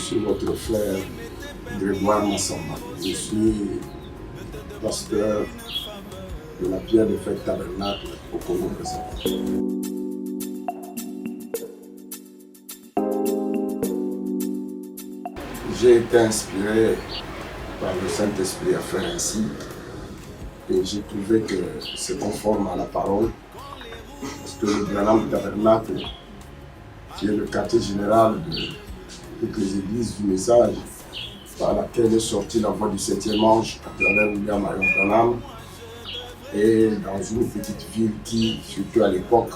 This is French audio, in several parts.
suis votre frère Grégoire Massamba. Je suis pasteur de la Pierre de Fête Tabernacle au Congo-Brazzaville. J'ai été inspiré par le Saint-Esprit à faire ainsi et j'ai trouvé que c'est conforme à la parole parce que le Branham Tabernacle, qui est le quartier général de toutes les églises du message, par laquelle est sortie la voix du 7e ange à travers William Marion Branham, et dans une petite ville qui, surtout à l'époque,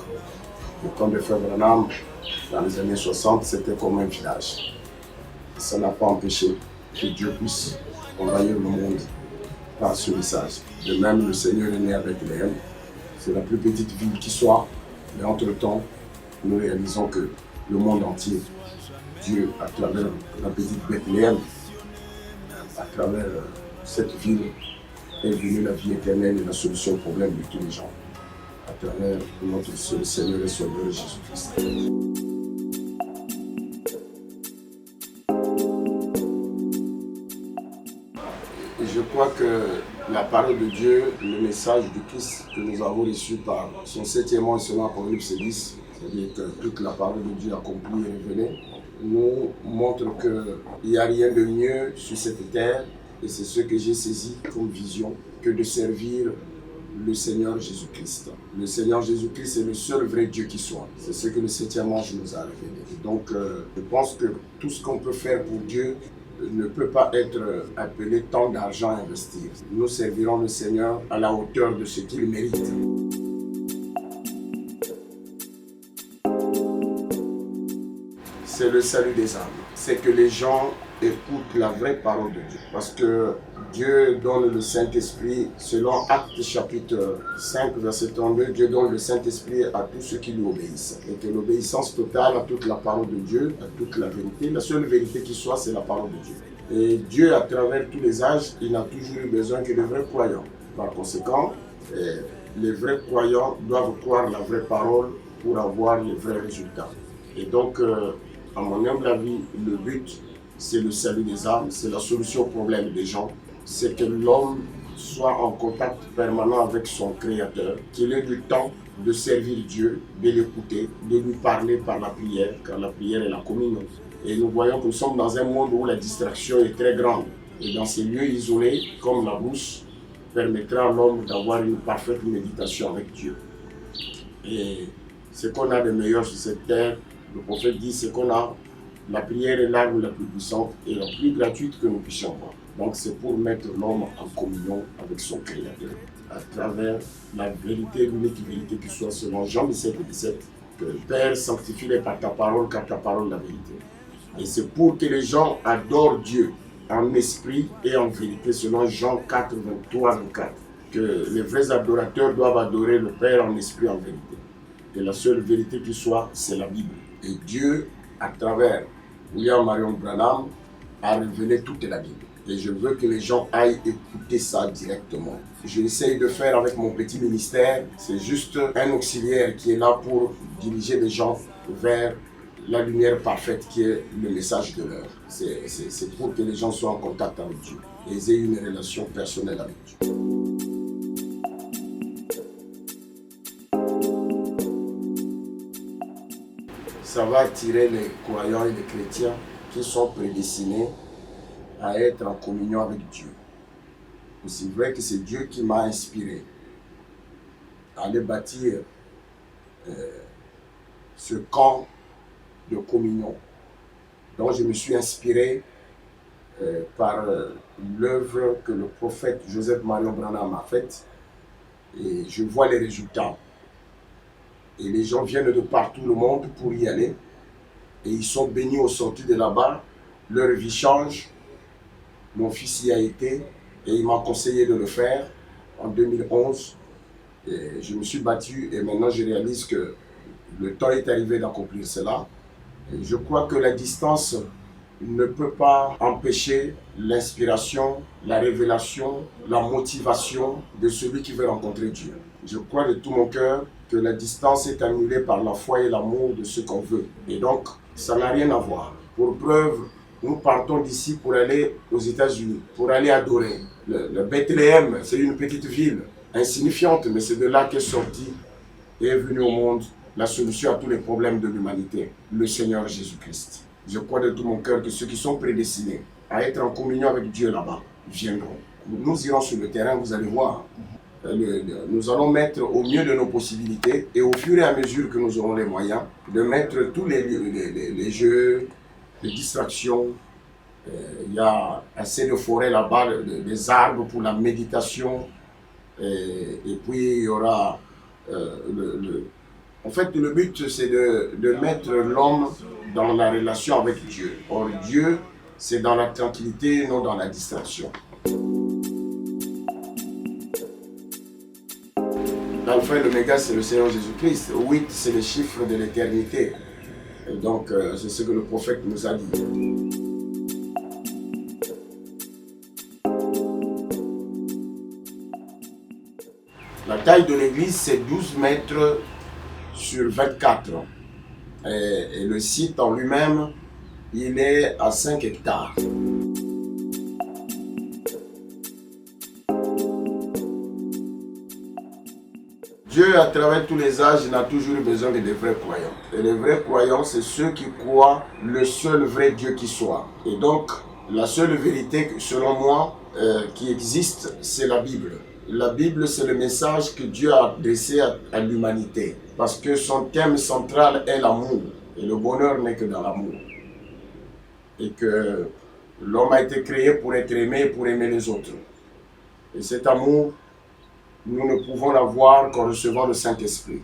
le temps de Frère Branham, dans les années 60, c'était comme un village. Ça n'a pas empêché que Dieu puisse envahir le monde par ce message. De même, le Seigneur est né à Bethléem. C'est la plus petite ville qui soit, mais entre-temps, nous réalisons que le monde entier, Dieu, à travers la petite Bethléem, à travers cette ville, est venu la vie éternelle et la solution au problème de tous les gens, à travers notre seul Seigneur et Sauveur Jésus-Christ. Je crois que la parole de Dieu, le message du Christ que nous avons reçu par son 7e ange selon Apocalypse 10, c'est-à-dire que toute la parole de Dieu accomplie et révélée, nous montre qu'il n'y a rien de mieux sur cette terre, et c'est ce que j'ai saisi comme vision, que de servir le Seigneur Jésus-Christ. Le Seigneur Jésus-Christ est le seul vrai Dieu qui soit. C'est ce que le 7e ange nous a révélé. Donc, je pense que tout ce qu'on peut faire pour Dieu ne peut pas être appelé tant d'argent à investir. Nous servirons le Seigneur à la hauteur de ce qu'il mérite. C'est le salut des âmes. C'est que les gens écoutent la vraie parole de Dieu. Parce que Dieu donne le Saint-Esprit, selon Actes chapitre 5, verset 32, Dieu donne le Saint-Esprit à tous ceux qui lui obéissent. Et que l'obéissance totale à toute la parole de Dieu, à toute la vérité, la seule vérité qui soit, c'est la parole de Dieu. Et Dieu, à travers tous les âges, il n'a toujours eu besoin que de vrais croyants. Par conséquent, les vrais croyants doivent croire la vraie parole pour avoir les vrais résultats. Et donc, à mon humble avis, le but, c'est le salut des âmes, c'est la solution au problème des gens, c'est que l'homme soit en contact permanent avec son Créateur, qu'il ait du temps de servir Dieu, de l'écouter, de lui parler par la prière, car la prière est la communion. Et nous voyons que nous sommes dans un monde où la distraction est très grande. Et dans ces lieux isolés, comme la brousse, permettra à l'homme d'avoir une parfaite méditation avec Dieu. Et ce qu'on a de meilleur sur cette terre, le prophète dit, c'est qu'on a la prière est l'arme la plus puissante et la plus gratuite que nous puissions avoir. Donc c'est pour mettre l'homme en communion avec son Créateur à travers la vérité, l'unique vérité qui soit selon Jean 17 et 17, que le Père sanctifie-les par ta parole, car ta parole est la vérité. Et c'est pour que les gens adorent Dieu en esprit et en vérité, selon Jean 4, 23, 24, que les vrais adorateurs doivent adorer le Père en esprit et en vérité. Et la seule vérité qui soit, c'est la Bible. Et Dieu, à travers William Marion Branham, a révélé toute la Bible. Et je veux que les gens aillent écouter ça directement. J'essaye de faire avec mon petit ministère, c'est juste un auxiliaire qui est là pour diriger les gens vers la lumière parfaite qui est le message de l'heure. C'est pour que les gens soient en contact avec Dieu et aient une relation personnelle avec Dieu. Ça va attirer les croyants et les chrétiens qui sont prédestinés à être en communion avec Dieu. C'est vrai que c'est Dieu qui m'a inspiré à aller bâtir ce camp de communion dont je me suis inspiré par l'œuvre que le prophète Joseph Marion Branham a faite, et je vois les résultats. Et les gens viennent de partout le monde pour y aller. Et ils sont bénis au sortir de là-bas. Leur vie change. Mon fils y a été et il m'a conseillé de le faire en 2011. Et je me suis battu et maintenant je réalise que le temps est arrivé d'accomplir cela. Et je crois que la distance ne peut pas empêcher l'inspiration, la révélation, la motivation de celui qui veut rencontrer Dieu. Je crois de tout mon cœur que la distance est annulée par la foi et l'amour de ce qu'on veut. Et donc, ça n'a rien à voir. Pour preuve, nous partons d'ici pour aller aux États-Unis, pour aller adorer. Le Bethléem, c'est une petite ville insignifiante, mais c'est de là qu'est sorti et est venu au monde la solution à tous les problèmes de l'humanité, le Seigneur Jésus-Christ. Je crois de tout mon cœur que ceux qui sont prédestinés à être en communion avec Dieu là-bas viendront. Nous irons sur le terrain, vous allez voir. Nous allons mettre au mieux de nos possibilités et au fur et à mesure que nous aurons les moyens de mettre tous les jeux, les distractions. Il y a assez de forêts là-bas, des arbres pour la méditation. Et puis il y aura en fait, le but, c'est de mettre l'homme dans la relation avec Dieu. Or, Dieu, c'est dans la tranquillité, non dans la distraction. L'alpha et l'oméga, c'est le Seigneur Jésus-Christ. 8, c'est le chiffre de l'éternité. Et donc, c'est ce que le prophète nous a dit. La taille de l'église, c'est 12 mètres sur 24. Et le site en lui-même, il est à 5 hectares. Dieu, à travers tous les âges, n'a toujours eu besoin des vrais croyants. Et les vrais croyants, c'est ceux qui croient le seul vrai Dieu qui soit. Et donc, la seule vérité, selon moi, qui existe, c'est la Bible. La Bible, c'est le message que Dieu a adressé à l'humanité. Parce que son thème central est l'amour. Et le bonheur n'est que dans l'amour. Et que l'homme a été créé pour être aimé et pour aimer les autres. Et cet amour, nous ne pouvons l'avoir qu'en recevant le Saint-Esprit.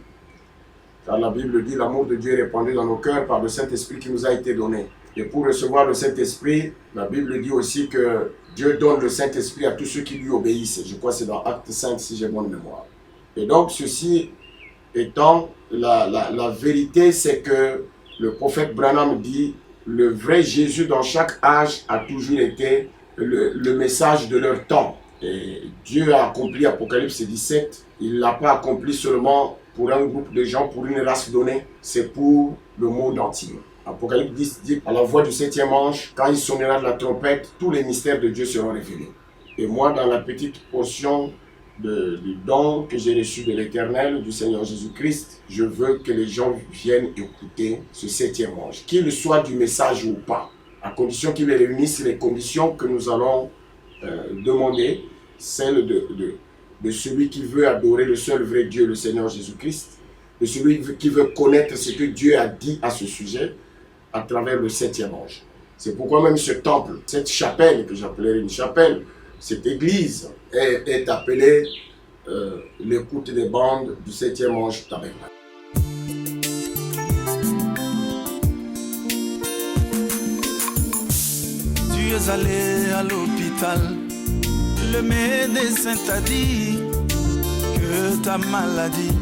Car la Bible dit, l'amour de Dieu est répandu dans nos cœurs par le Saint-Esprit qui nous a été donné. Et pour recevoir le Saint-Esprit, la Bible dit aussi que Dieu donne le Saint-Esprit à tous ceux qui lui obéissent. Je crois que c'est dans Acte 5, si j'ai bonne mémoire. Et donc, ceci étant, la vérité, c'est que le prophète Branham dit, le vrai Jésus dans chaque âge a toujours été le message de leur temps. Et Dieu a accompli Apocalypse 17, il ne l'a pas accompli seulement pour un groupe de gens, pour une race donnée, c'est pour le monde entier. Apocalypse 10 dit, à la voix du 7e ange, quand il sonnera de la trompette, tous les mystères de Dieu seront révélés. Et moi, dans la petite portion du don que j'ai reçu de l'Éternel, du Seigneur Jésus-Christ, je veux que les gens viennent écouter ce 7e ange, qu'il soit du message ou pas, à condition qu'il réunisse les conditions que nous allons demander, celle de celui qui veut adorer le seul vrai Dieu, le Seigneur Jésus-Christ, de celui qui veut connaître ce que Dieu a dit à ce sujet à travers le 7e ange. C'est pourquoi même ce temple, cette chapelle, que j'appellerais une chapelle, cette église est appelée l'écoute des bandes du 7e ange tabernacle. Tu es allé à l'hôpital, le médecin t'a dit que ta maladie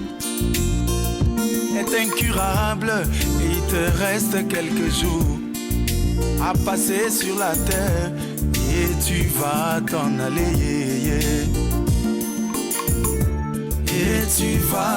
est incurable et il te reste quelques jours à passer sur la terre et tu vas t'en aller. Et tu vas